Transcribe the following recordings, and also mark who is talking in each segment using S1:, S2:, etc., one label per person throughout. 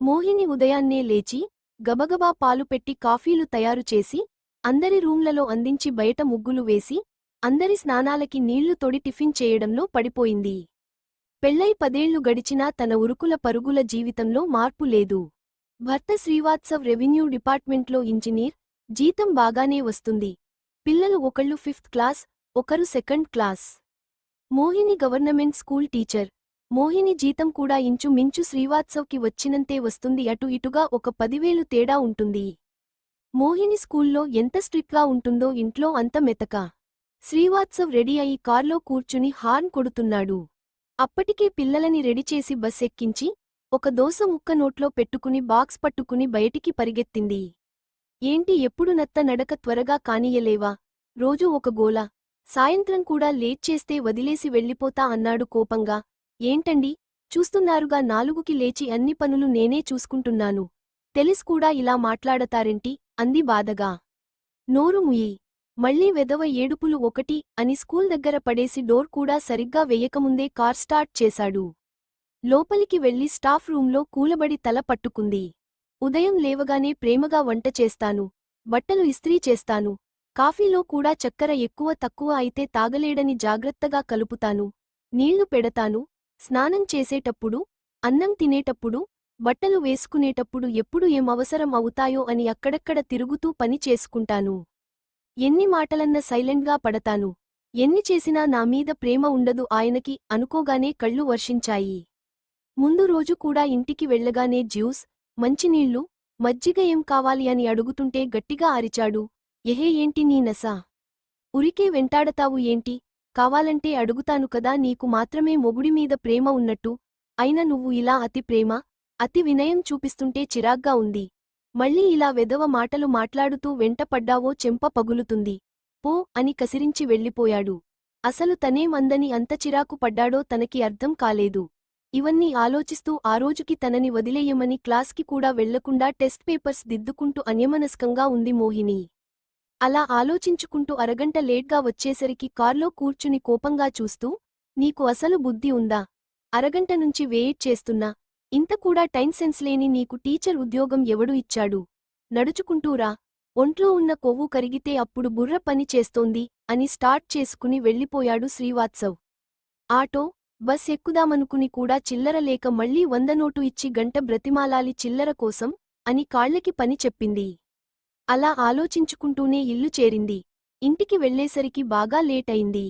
S1: మోహిని ఉదయాన్నే లేచి గబగబా పాలు పెట్టి కాఫీలు తయారుచేసి అందరి రూంలలో అందించి బయట ముగ్గులు వేసి అందరి స్నానాలకి నీళ్లు తొడి టిఫిన్ చేయడంలో పడిపోయింది. పెళ్లై 10 ఏళ్లు గడిచినా తన ఉరుకుల పరుగుల జీవితంలో మార్పు లేదు. భర్త శ్రీవాత్సవ్ రెవెన్యూ డిపార్ట్మెంట్లో ఇంజనీర్, జీతం బాగానే వస్తుంది. పిల్లలు ఒకళ్ళు 5th క్లాస్, ఒకరు 2nd class. Mohini government school teacher. Mohini జీతం కూడా ఇంచుమించు శ్రీవాత్సవ్కి వచ్చినంతే వస్తుంది. అటు ఇటుగా ఒక 10,000 తేడా ఉంటుంది. మోహిని స్కూల్లో ఎంత స్ట్రిక్ట్గా ఉంటుందో ఇంట్లో అంత మెతక. శ్రీవాత్సవ్ రెడీ అయి కార్లో కూర్చుని హార్న్ కొడుతున్నాడు. అప్పటికే పిల్లలని రెడీ చేసి బస్ ఎక్కించి ఒక దోస ముక్క నోట్లో పెట్టుకుని బాక్స్ పట్టుకుని బయటికి పరిగెత్తింది. ఏంటి ఎప్పుడు నత్త నడక త్వరగా కానీయలేవా? రోజూ ఒక గోల. సాయంత్రం కూడా లేట్ చేస్తే వదిలేసి వెళ్ళిపోతా అన్నాడు కోపంగా. ఏంటండి, చూస్తున్నారుగా 4కి లేచి అన్ని పనులు నేనే చూసుకుంటున్నాను. తెలిస్కూడా ఇలా మాట్లాడతారేంటి? అంది బాధగా. నోరు ముయ్యి. మళ్ళీ వెధవ ఏడుపులు ఒకటి అని స్కూల్ దగ్గర పడేసి డోర్ కూడా సరిగ్గా వెయ్యకముందే కార్ స్టార్ట్ చేశాడు. లోపలికి వెళ్లి స్టాఫ్ రూంలో కూలబడి తల పట్టుకుంది. ఉదయం లేవగానే ప్రేమగా వంట చేస్తాను, బట్టలు ఇస్త్రీ చేస్తాను, కాఫీలో కూడా చక్కెర ఎక్కువ తక్కువ అయితే తాగలేడని జాగ్రత్తగా కలుపుతాను, నీళ్లు పెడతాను, స్నానం చేసేటప్పుడు, అన్నం తినేటప్పుడు, బట్టలు వేసుకునేటప్పుడు ఎప్పుడు ఏం అవసరం అవుతాయో అని అక్కడక్కడ తిరుగుతూ పని చేసుకుంటాను. ఎన్ని మాటలన్నా సైలెంట్గా పడతాను. ఎన్ని చేసినా నా మీద ప్రేమ ఉండదు ఆయనకి అనుకోగానే కళ్ళు వర్షించాయి. ముందు రోజు కూడా ఇంటికి వెళ్ళగానే జ్యూస్, మంచినీళ్లు, మజ్జిగ ఏం కావాలి అని అడుగుతుంటే గట్టిగా అరిచాడు. ఎహే ఏంటి నీ నసా? ఉరికే వెంటాడతావు ఏంటి? కావాలంటే అడుగుతాను కదా, నీకు మాత్రమే మొగుడిమీద ప్రేమ ఉన్నట్టు. అయినా నువ్వు ఇలా అతి ప్రేమ, అతి వినయం చూపిస్తుంటే చిరాగ్గా ఉంది. మళ్ళీ ఇలా వెధవ మాటలు మాట్లాడుతూ వెంట పడ్డావో చెంప పగులుతుంది. పో అని కసిరించి వెళ్ళిపోయాడు. అసలు తనేమందని అంత చిరాకు పడ్డాడో తనకి అర్థం కాలేదు. ఇవన్నీ ఆలోచిస్తూ ఆ రోజుకి తనని వదిలేయమని క్లాస్కి కూడా వెళ్లకుండా టెస్ట్ పేపర్స్ దిద్దుకుంటూ అన్యమనస్కంగా ఉంది మోహిని. అలా ఆలోచించుకుంటూ అరగంట లేట్గా వచ్చేసరికి కార్లో కూర్చుని కోపంగా చూస్తూ, నీకు అసలు బుద్ధి ఉందా? అరగంట నుంచి వెయిట్ చేస్తున్నా, ఇంత కూడా టైం సెన్స్ లేని నీకు టీచర్ ఉద్యోగం ఎవడు ఇచ్చాడు? నడుచుకుంటూరా, ఒంట్లో ఉన్న కొవ్వు కరిగితే అప్పుడు బుర్ర పని చేస్తోంది అని స్టార్ట్ చేసుకుని వెళ్ళిపోయాడు శ్రీవాత్సవ్. ఆటో, బస్ ఎక్కుదామనుకుని కూడా చిల్లర లేక మళ్లీ 100 నోటు ఇచ్చి గంట బ్రతిమాలాలి చిల్లర కోసం అని కాళ్లకి పని చెప్పింది. అలా ఆలోచించుకుంటూనే ఇల్లు చేరింది. ఇంటికి వెళ్లేసరికి బాగా లేట్ అయింది.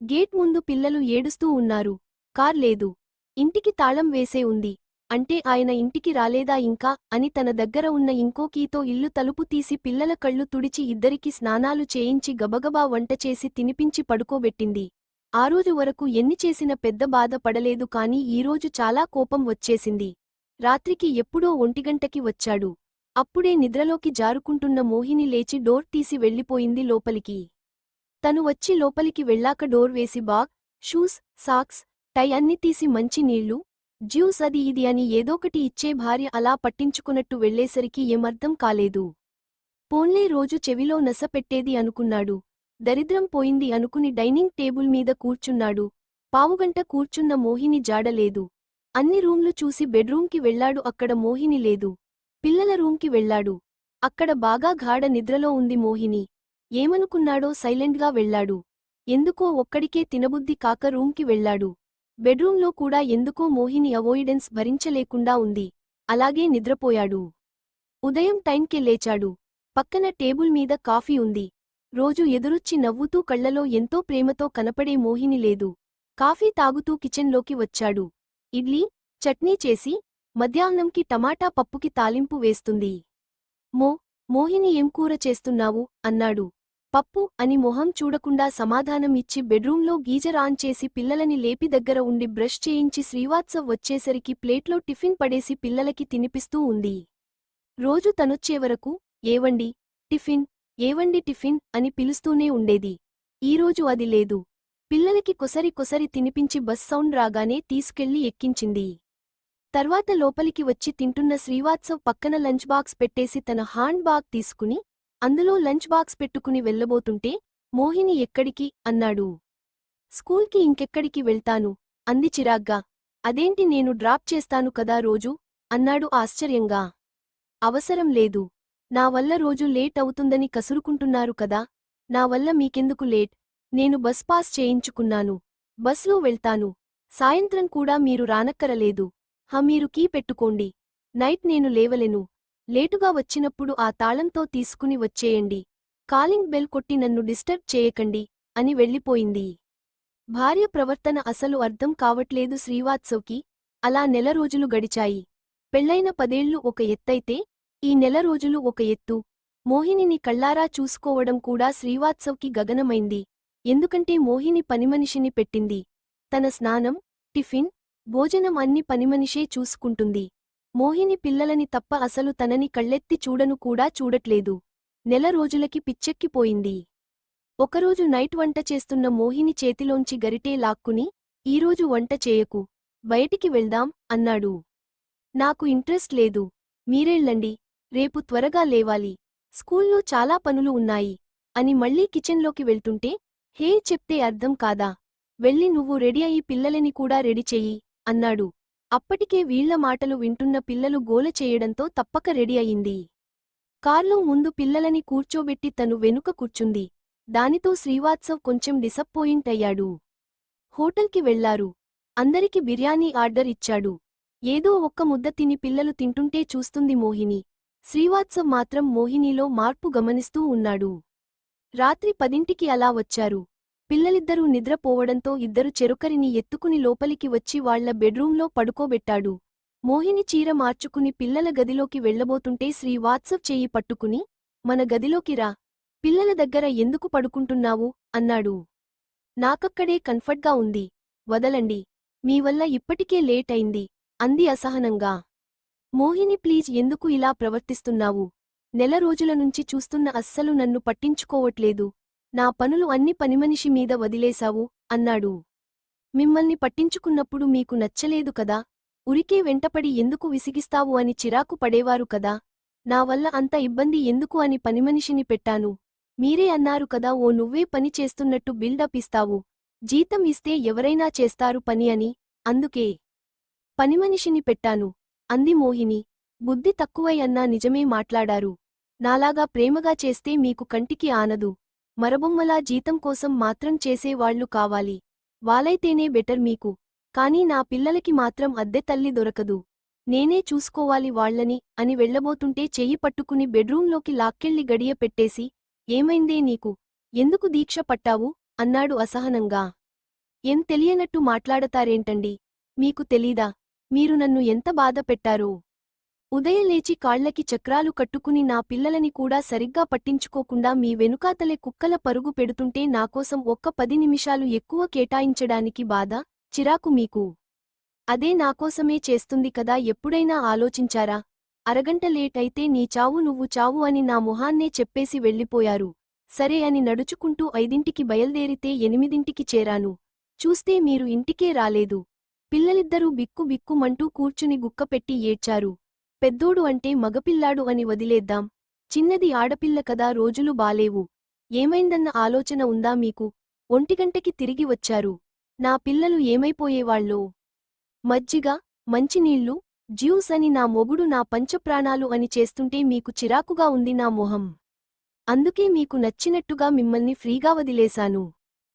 S1: గేట్ ముందు పిల్లలు ఏడుస్తూ ఉన్నారు. కార్ లేదు. ఇంటికి తాళం వేసే ఉంది. అంటే ఆయన ఇంటికి రాలేదా ఇంకా అని తన దగ్గర ఉన్న ఇంకో కీతో ఇల్లు తలుపు తీసి పిల్లల కళ్ళు తుడిచి ఇద్దరికి స్నానాలు చేయించి గబగబా వంట చేసి తినిపించి పడుకోబెట్టింది. ఆ రోజు వరకు ఎన్ని చేసిన పెద్ద బాధ పడలేదు, కానీ ఈరోజు చాలా కోపం వచ్చేసింది. రాత్రికి ఎప్పుడో 1 గంటకి వచ్చాడు. అప్పుడే నిద్రలోకి జారుకుంటున్న మోహిని లేచి డోర్ తీసి వెళ్ళిపోయింది లోపలికి. తను వచ్చి లోపలికి వెళ్ళాక డోర్ వేసి బాగ్, షూస్, సాక్స్, టై అన్ని తీసి మంచి నీళ్లు, జ్యూస్ అది ఇది అని ఏదోకటి ఇచ్చే భార్య అలా పట్టించుకున్నట్టు వెళ్లేసరికి ఏమర్థం కాలేదు. పోన్లే రోజు చెవిలో నస పెట్టేది అనుకున్నాడు. దరిద్రం పోయింది అనుకుని డైనింగ్ టేబుల్ మీద కూర్చున్నాడు. పావుగంట కూర్చున్న మోహిని జాడలేదు. అన్ని రూంలు చూసి బెడ్రూంకి వెళ్లాడు. అక్కడ మోహిని లేదు. పిల్లల రూంకి వెళ్లాడు. అక్కడ బాగా గాఢ నిద్రలో ఉంది మోహిని. ఏమనుకున్నాడో సైలెంట్గా వెళ్లాడు. ఎందుకో ఒక్కడికే తినబుద్ధి కాక రూంకి వెళ్లాడు. బెడ్రూంలో కూడా ఎందుకో మోహిని అవాయిడెన్స్ భరించలేకుండా ఉంది. అలాగే నిద్రపోయాడు. ఉదయం టైంకే లేచాడు. పక్కన టేబుల్ మీద కాఫీ ఉంది. రోజు ఎదురొచ్చి నవ్వుతూ కళ్లలో ఎంతో ప్రేమతో కనపడే మోహిని లేదు. కాఫీ తాగుతూ కిచెన్లోకి వచ్చాడు. ఇడ్లీ, చట్నీ చేసి మధ్యాహ్నంకి టమాటా పప్పుకి తాలింపు వేస్తుంది. మోహిని ఏం కూర చేస్తున్నావు అన్నాడు. పప్పు అని మొహం చూడకుండా సమాధానం ఇచ్చి బెడ్రూంలో గీజర్ ఆన్ చేసి పిల్లలని లేపి దగ్గర ఉండి బ్రష్ చేయించి శ్రీవాత్సవ్ వచ్చేసరికి ప్లేట్లో టిఫిన్ పడేసి పిల్లలకి తినిపిస్తూ ఉంది. రోజు తనొచ్చేవరకు ఏవండి టిఫిన్, ఏవండి టిఫిన్ అని పిలుస్తూనే ఉండేది. ఈరోజు అది లేదు. పిల్లలకి కొసరి కొసరి తినిపించి బస్ సౌండ్ రాగానే తీసుకెళ్లి ఎక్కించింది. తర్వాత లోపలికి వచ్చి తింటున్న శ్రీవాత్సవ్ పక్కన లంచ్ బాక్స్ పెట్టేసి తన హ్యాండ్ బాగ్ తీసుకుని అందులో లంచ్ బాక్స్ పెట్టుకుని వెళ్లబోతుంటే, మోహిని ఎక్కడికి అన్నాడు. స్కూల్కి ఇంకెక్కడికి వెళ్తాను అంది చిరాగ్గా. అదేంటి నేను డ్రాప్ చేస్తాను కదా రోజూ, అన్నాడు ఆశ్చర్యంగా. అవసరం లేదు. నా వల్ల రోజు లేట్ అవుతుందని కసురుకుంటున్నారు కదా. నా వల్ల మీకెందుకు లేట్? నేను బస్ పాస్ చేయించుకున్నాను. బస్లో వెళ్తాను. సాయంత్రం కూడా మీరు రానక్కరలేదు. మీరు కీ పెట్టుకోండి. నైట్ నేను లేవలేను. లేటుగా వచ్చినప్పుడు ఆ తాళంతో తీసుకుని వచ్చేయండి. కాలింగ్ బెల్ కొట్టి నన్ను డిస్టర్బ్ చేయకండి అని వెళ్ళిపోయింది. భార్య ప్రవర్తన అసలు అర్థం కావట్లేదు శ్రీవాత్సవ్కి. అలా నెల రోజులు గడిచాయి. పెళ్లైన 10 ఏళ్లు ఒక ఎత్తైతే ఈ నెల రోజులు ఒక ఎత్తు. మోహినిని కళ్ళారా చూసుకోవడం కూడా శ్రీవాత్సవ్కి గగనమైంది. ఎందుకంటే మోహిని పనిమనిషిని పెట్టింది. తన స్నానం, టిఫిన్, భోజనం అన్ని పనిమనిషే చూసుకుంటుంది. మోహిని పిల్లలని తప్ప అసలు తనని కళ్ళెత్తి చూడను కూడా చూడట్లేదు. నెల రోజులకి పిచ్చెక్కిపోయింది. ఒకరోజు నైట్ వంట చేస్తున్న మోహిని చేతిలోంచి గరిటే లాక్కుని, ఈరోజు వంట చేయకు. బయటికి వెళ్దాం అన్నాడు. నాకు ఇంట్రెస్ట్ లేదు. మీరెళ్ళండి. రేపు త్వరగా లేవాలి. స్కూల్లో చాలా పనులు ఉన్నాయి అని మళ్ళీ కిచెన్లోకి వెళ్తుంటే, హే చెప్తే అర్థం కాదా? వెళ్ళి నువ్వు రెడీ అయి పిల్లలని కూడా రెడీ చెయ్యి అన్నాడు. అప్పటికే వీళ్ల మాటలు వింటున్న పిల్లలు గోల చేయడంతో తప్పక రెడీ అయింది. కార్లో ముందు పిల్లలని కూర్చోబెట్టి తను వెనుక కూర్చుంది. దానితో శ్రీవాత్సవ్ కొంచెం డిసప్పోయింట్ అయ్యాడు. హోటల్కి వెళ్లారు. అందరికి బిర్యానీ ఆర్డర్ ఇచ్చాడు. ఏదో ఒక్క ముద్ద తిని పిల్లలు తింటుంటే చూస్తుంది మోహిని. శ్రీవాత్సవ్ మాత్రం మోహినిలో మార్పు గమనిస్తూ ఉన్నాడు. రాత్రి 10ంటికి అలా వచ్చారు. పిల్లలిద్దరూ నిద్రపోవడంతో ఇద్దరు చెరొకరిని ఎత్తుకుని లోపలికి వచ్చి వాళ్ల బెడ్రూంలో పడుకోబెట్టాడు. మోహిని చీర మార్చుకుని పిల్లల గదిలోకి వెళ్లబోతుంటే శ్రీవాత్సవ్ చెయ్యి పట్టుకుని, మన గదిలోకి రా. పిల్లల దగ్గర ఎందుకు పడుకుంటున్నావు అన్నాడు. నాకక్కడే కంఫర్ట్గా ఉంది. వదలండి. మీ వల్ల ఇప్పటికే లేట్ అయింది అంది అసహనంగా. మోహిని ప్లీజ్ ఎందుకు ఇలా ప్రవర్తిస్తున్నావు? నెల రోజుల నుంచి చూస్తున్న అస్సలు నన్ను పట్టించుకోవట్లేదు. నా పనులు అన్ని పనిమనిషి మీద వదిలేశావు అన్నాడు. మిమ్మల్ని పట్టించుకున్నప్పుడు మీకు నచ్చలేదు కదా. ఉరికే వెంటపడి ఎందుకు విసిగిస్తావు అని చిరాకు పడేవారు కదా. నా వల్ల అంత ఇబ్బంది ఎందుకు అని పనిమనిషిని పెట్టాను. మీరే అన్నారు కదా ఓ నువ్వే పని చేస్తున్నట్టు బిల్డప్ ఇస్తావు. జీతం ఇస్తే ఎవరైనా చేస్తారు పని అని, అందుకే పనిమనిషిని పెట్టాను అంది మోహిని. బుద్ధి తక్కువై అన్నా నిజమే మాట్లాడారు. నాలాగా ప్రేమగా చేస్తే మీకు కంటికి ఆనదు. మరబొమ్మలా జీతం కోసం మాత్రం చేసేవాళ్లు కావాలి. వాళ్ళైతేనే బెటర్ మీకు. కానీ నా పిల్లలకి మాత్రం అద్దె తల్లి దొరకదు. నేనే చూసుకోవాలి వాళ్లని అని వెళ్లబోతుంటే చెయ్యి పట్టుకుని బెడ్రూంలోకి లాక్కెళ్ళి గడియ పెట్టేసి, ఏమైందే నీకు? ఎందుకు దీక్ష పట్టావు అన్నాడు అసహనంగా. ఏం తెలియనట్టు మాట్లాడతారేంటండి? మీకు తెలీదా? మీరు నన్ను ఎంత బాధ పెట్టారో. ఉదయం లేచి కాళ్లకి చక్రాలు కట్టుకుని నా పిల్లలని కూడా సరిగ్గా పట్టించుకోకుండా మీ వెనుకాతలే కుక్కల పరుగు పెడుతుంటే నాకోసం ఒక్క 10 నిమిషాలు ఎక్కువ కేటాయించడానికి బాధ, చిరాకు మీకు. అదే నాకోసమే చేస్తుంది కదా. ఎప్పుడైనా ఆలోచించారా? అరగంట లేట్ అయితే నీ చావు నువ్వు చావు అని నా మొహాన్నే చెప్పేసి వెళ్ళిపోయారు. సరే అని నడుచుకుంటూ 5ంటికి బయల్దేరితే 8ంటికి చేరాను. చూస్తే మీరు ఇంటికే రాలేదు. పిల్లలిద్దరూ బిక్కు బిక్కుమంటూ కూర్చుని గుక్కపెట్టి ఏడ్చారు. పెద్దోడు అంటే మగపిల్లాడు అని వదిలేద్దాం. చిన్నది ఆడపిల్ల కదా. రోజులు బాలేవు. ఏమైందన్న ఆలోచన ఉందా మీకు? 1 గంటకి తిరిగి వచ్చారు. నా పిల్లలు ఏమైపోయేవాళ్ళో. మజ్జిగ, మంచినీళ్లు, జ్యూస్ అని నా మొగుడు నా పంచప్రాణాలు అని చేస్తుంటే మీకు చిరాకుగా ఉంది నా మొహం. అందుకే మీకు నచ్చినట్టుగా మిమ్మల్ని ఫ్రీగా వదిలేశాను.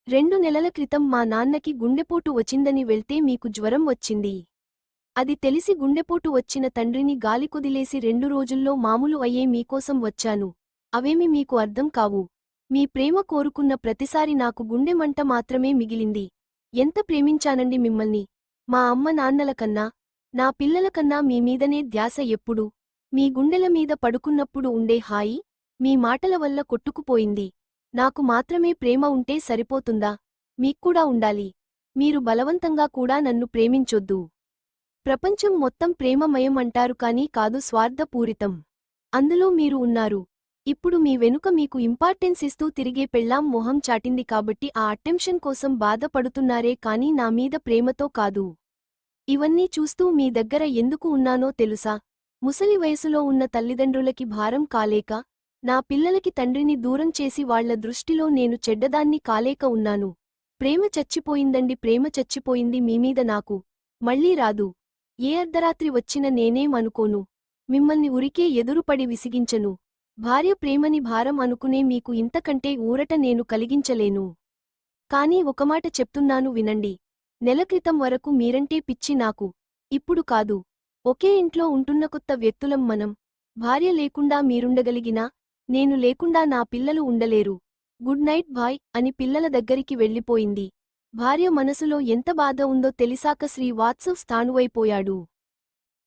S1: 2 నెలల క్రితం మా నాన్నకి గుండెపోటు వచ్చిందని వెళ్తే మీకు జ్వరం వచ్చింది. అది తెలిసి గుండెపోటు వచ్చిన తండ్రిని గాలికొదిలేసి 2 రోజుల్లో మామూలు అయ్యే మీకోసం వచ్చాను. అవేమి మీకు అర్థం కావు. మీ ప్రేమ కోరుకున్న ప్రతిసారి నాకు గుండె మంట మాత్రమే మిగిలింది. ఎంత ప్రేమించానండి మిమ్మల్ని. మా అమ్మ నాన్నల కన్నా, నా పిల్లల కన్నా మీ మీదనే ధ్యాస ఎప్పుడు. మీ గుండెల మీద పడుకున్నప్పుడు ఉండే హాయి, మీ మాటల వల్ల కొట్టుకుపోయింది. నాకు మాత్రమే ప్రేమ ఉంటే సరిపోతుందా? మీక్కూడా ఉండాలి. మీరు బలవంతంగా కూడా నన్ను ప్రేమించొద్దు. ప్రపంచం మొత్తం ప్రేమమయం అంటారు కానీ కాదు, స్వార్థపూరితం. అందులో మీరు ఉన్నారు. ఇప్పుడు మీ వెనుక మీకు ఇంపార్టెన్స్ ఇస్తూ తిరిగే పెళ్ళాం మొహం చాటింది కాబట్టి ఆ అటెన్షన్ కోసం బాధపడుతున్నారే కానీ నా మీద ప్రేమతో కాదు. ఇవన్నీ చూస్తూ మీ దగ్గర ఎందుకు ఉన్నానో తెలుసా? ముసలి వయసులో ఉన్న తల్లిదండ్రులకి భారం కాలేక, నా పిల్లలకి తండ్రిని దూరం చేసి వాళ్ల దృష్టిలో నేను చెడ్డదాన్ని కాలేక ఉన్నాను. ప్రేమ చచ్చిపోయిందండి. ప్రేమ చచ్చిపోయింది మీమీద నాకు. మళ్ళీ రాదు. ఏ అర్ధరాత్రి వచ్చిన నేనేం అనుకోను. మిమ్మల్ని ఉరికే ఎదురుపడి విసిగించను. భార్య ప్రేమని భారం అనుకునే మీకు ఇంతకంటే ఊరట నేను కలిగించలేను. కానీ ఒకమాట చెప్తున్నాను వినండి. నెల క్రితం వరకు మీరంటే పిచ్చి నాకు. ఇప్పుడు కాదు. ఒకే ఇంట్లో ఉంటున్న కొత్త వ్యక్తులం మనం. భార్య లేకుండా మీరుండగలిగినా, నేను లేకుండా నా పిల్లలు ఉండలేరు. గుడ్ నైట్ బాయ్ అని పిల్లల దగ్గరికి వెళ్ళిపోయింది. భార్య మనసులో ఎంత బాధ ఉందో తెలిసాక శ్రీ వాత్సవ్ స్థాణువైపోయాడు.